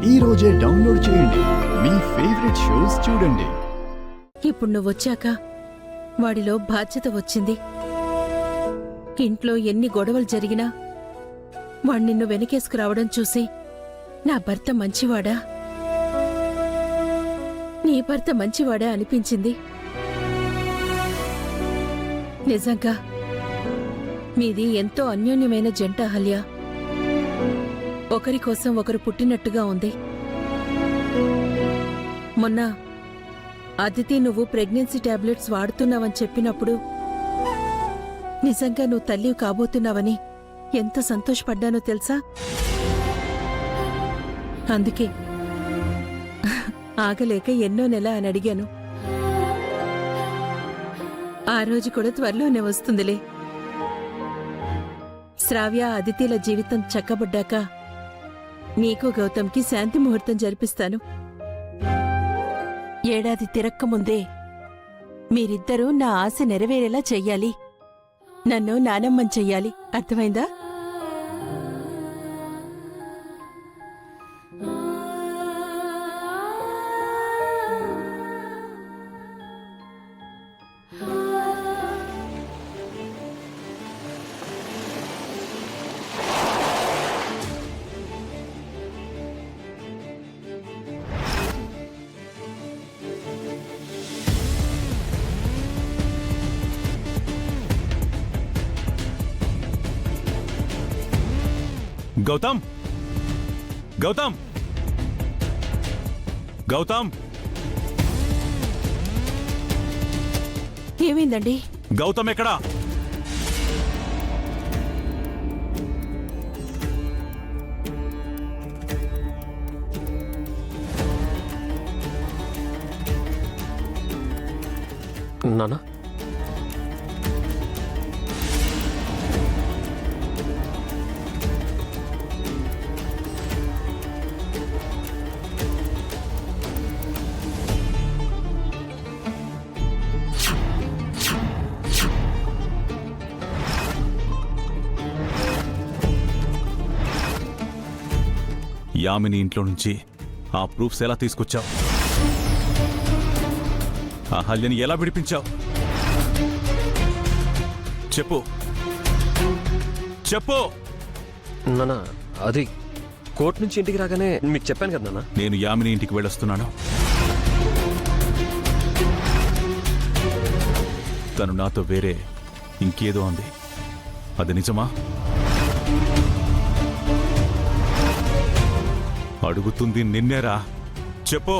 ఈ రోజే డౌన్లోడ్ చేయండి. మీ ఫేవరెట్ షోస్ చూడండి. ఇప్పుడు నువ్వొచ్చాక వాడిలో బాధ్యత వచ్చింది. ఇంట్లో ఎన్ని గొడవలు జరిగినా వాణ్ణి నిన్ను వెనకేసుకురావడం చూసి నా భర్త మంచివాడా, నీ భర్త మంచివాడా అనిపించింది. నిజంగా మీది ఎంతో అన్యోన్యమైన జంట అహల్య. ఒకరి కోసం ఒకరు పుట్టినట్టుగా ఉంది. మొన్న అదితి నువ్వు ప్రెగ్నెన్సీ టాబ్లెట్స్ వాడుతున్నావని చెప్పినప్పుడు నిజంగా నువ్వు తల్లి కాబోతున్నావని ఎంత సంతోషపడ్డానో తెలుసా? అందుకే ఆగలేక ఎన్నో నెల అని అడిగాను. ఆ రోజు కూడా త్వరలోనే వస్తుందిలే. శ్రావ్య అదితిల జీవితం చక్కబడ్డాక నీకు గౌతమ్కి శాంతి ముహూర్తం జరిపిస్తాను. ఏడాది తిరక్కముందే మీరిద్దరూ నా ఆశ నెరవేరేలా చెయ్యాలి. నన్ను నానమ్మని చెయ్యాలి. అర్థమైందా? గౌతమ్, గౌతమ్, గౌతమ్, ఏమైందండి? గౌతమ్ ఎక్కడా? నానా, యామిని ఇంట్లో నుంచి ఆ ప్రూఫ్స్ ఎలా తీసుకొచ్చావు? అహల్యని ఎలా విడిపించావు? చెప్పు, చెప్పు. నానా, అది కోర్టు నుంచి ఇంటికి రాగానే మీకు చెప్పాను కదా నాన్న. నేను యామిని ఇంటికి వెళ్ళొస్తున్నాను. తను నాతో వేరే ఇంకేదో అంది. అది నిజమా? అడుగుతుంది నిన్నేరా, చెప్పు.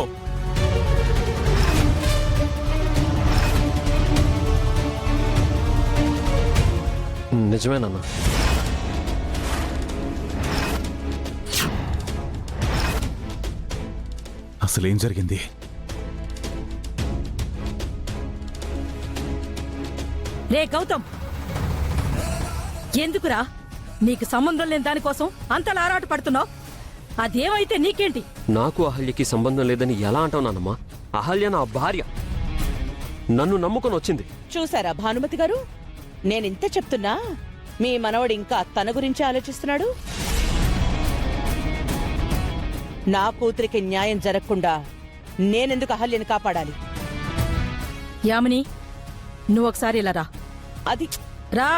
నిజమేనన్నా. అసలేం జరిగింది? రే గౌతమ్, ఎందుకురా నీకు సంబంధం లేని దానికోసం అంతలా ఆరాట పడుతున్నావు? అదేమైతే నీకేంటి? నాకు అహల్యకి సంబంధం లేదని ఎలా అంటావు నాన్నమ్మా? అహల్య నా భార్య, నన్ను నమ్ముకొని వచ్చింది. చూసారా భానుమతి గారు, నేనింత చెప్తున్నా మీ మనవడు ఇంకా తన గురించి ఆలోచిస్తున్నాడు. నా కూతురికి న్యాయం జరగకుండా నేనెందుకు అహల్యని కాపాడాలి? యామిని, నువ్వు ఒకసారి ఇలా రా. అది రా.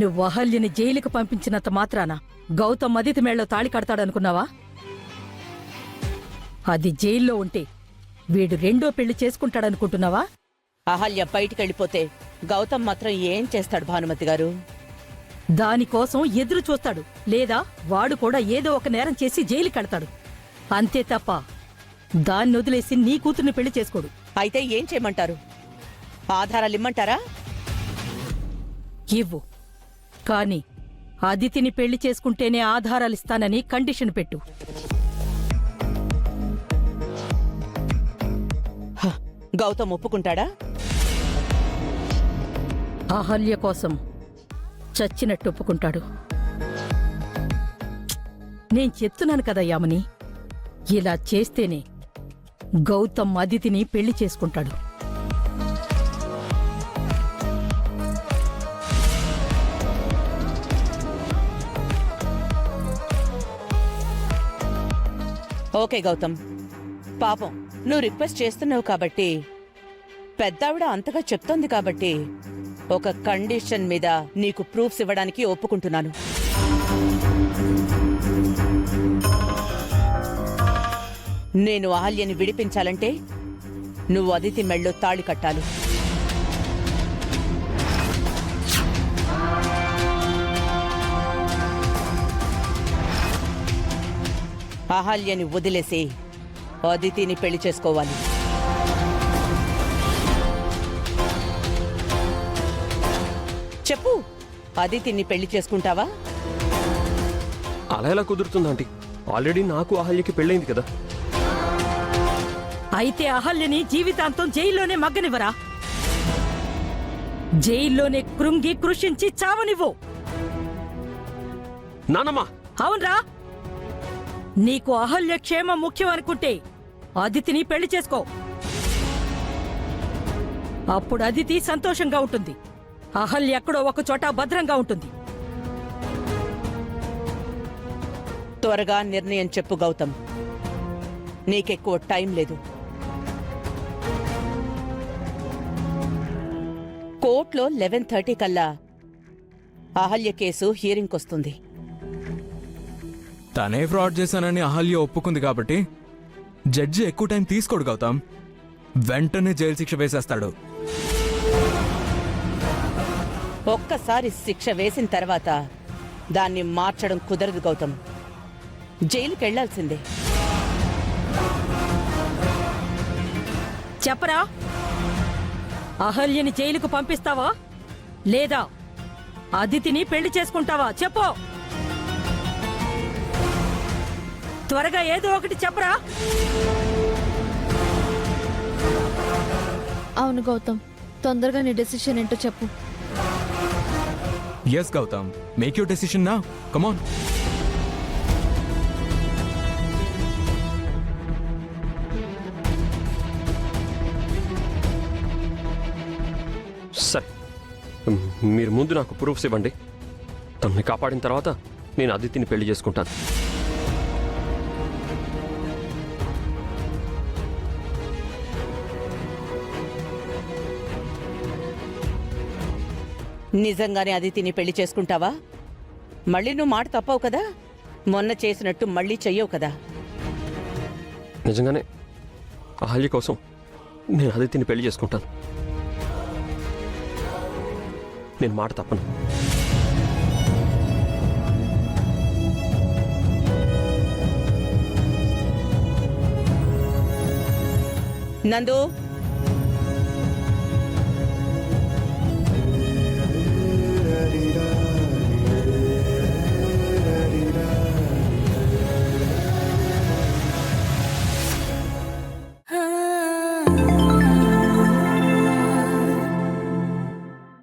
నువ్వు అహల్యని జైలుకు పంపించినంత మాత్రాన గౌతమ్ అదితి మేళ్ళలో తాళి కడతాడనుకున్నావా? అది జైల్లో ఉంటే వీడు రెండో పెళ్లి చేసుకుంటాడనుకుంటున్నావా? అహల్య బయటికెళ్ళిపోతే గౌతమ్ మాత్రం ఏం చేస్తాడు భానుమతి గారు? దానికోసం ఎదురు చూస్తాడు, లేదా వాడు కూడా ఏదో ఒక నేరం చేసి జైలు కడతాడు. అంతే తప్ప దాన్ని వదిలేసి నీ కూతుర్ని పెళ్లి చేసుకోడు. అయితే ఏం చేయమంటారు? ఆధారాలిమ్మంటారా? ఇవ్వు, కాని అదితిని పెళ్లి చేసుకుంటేనే ఆధారాలిస్తానని కండిషన్ పెట్టు. గౌతమ్ ఒప్పుకుంటాడా? అహల్య కోసం చచ్చినట్టు ఒప్పుకుంటాడు. నేను చెప్తున్నాను కదా యామిని, ఇలా చేస్తేనే గౌతమ్ అదితిని పెళ్లి చేసుకుంటాడు. ఓకే గౌతమ్, పాపం నువ్వు రిక్వెస్ట్ చేస్తున్నావు కాబట్టి, పెద్దావిడ అంతగా చెప్తోంది కాబట్టి ఒక కండిషన్ మీద నీకు ప్రూఫ్స్ ఇవ్వడానికి ఒప్పుకుంటున్నాను. నేను అహల్యని విడిపించాలంటే నువ్వు అదితి మెళ్ళో తాళి కట్టాలి. అహల్యని వదిలేసి అదితిని పెళ్లి చేసుకోవాలి. చెప్పు, అదితిని పెళ్లి చేసుకుంటావా? అలా ఎలా కుదురుతుంది ఆంటీ? ఆల్రెడీ నాకు అహల్యకి పెళ్ళైంది కదా. అయితే అహల్యని జీవితాంతం జైల్లోనే మగ్గనివ్వరా? జైల్లోనే కృంగి కృషించి చావనివ్వు. నానమ్మా, అవునరా, నీకు అహల్య క్షేమం ముఖ్యం అనుకుంటే అదితిని పెళ్లి చేసుకో. అప్పుడు అదితి సంతోషంగా ఉంటుంది, అహల్య ఎక్కడో ఒక చోట భద్రంగా ఉంటుంది. త్వరగా నిర్ణయం చెప్పు గౌతమ్, నీకెక్కువ టైం లేదు. కోర్టులో 11:30 కల్లా అహల్య కేసు హియరింగ్కొస్తుంది. తనే ఫ్రాడ్ చేశానని అహల్య ఒప్పుకుంది కాబట్టి జడ్జి ఎక్కువ టైం తీసుకోడు గౌతమ్, వెంటనే జైలు శిక్ష వేసేస్తాడు. ఒక్కసారి శిక్ష వేసిన తర్వాత దాన్ని మార్చడం కుదరదు గౌతమ్, జైలుకెళ్లాల్సిందే. చెప్పరా, అహల్యని జైలుకు పంపిస్తావా లేదా అదితిని పెళ్లి చేసుకుంటావా? చెప్పు, త్వరగా ఏదో ఒకటి చెప్పరా. అవును గౌతమ్, తొందరగా నీ డెసిషన్ ఏంటో చెప్పు. Yes Gautam, make your decision నా, కమాన్. సరే, మీరు ముందు నాకు ప్రూఫ్స్ ఇవ్వండి. తనని కాపాడిన తర్వాత నేను అదితిని పెళ్లి చేసుకుంటాను. నిజంగానే అదితిని పెళ్లి చేసుకుంటావా? మళ్ళీ నువ్వు మాట తప్పవు కదా, మొన్న చేసినట్టు మళ్ళీ చెయ్యవు కదా. నిజంగానే అహల్య కోసం నేను అదితిని పెళ్లి చేసుకుంటాను. నేను మాట తప్పను. నందు,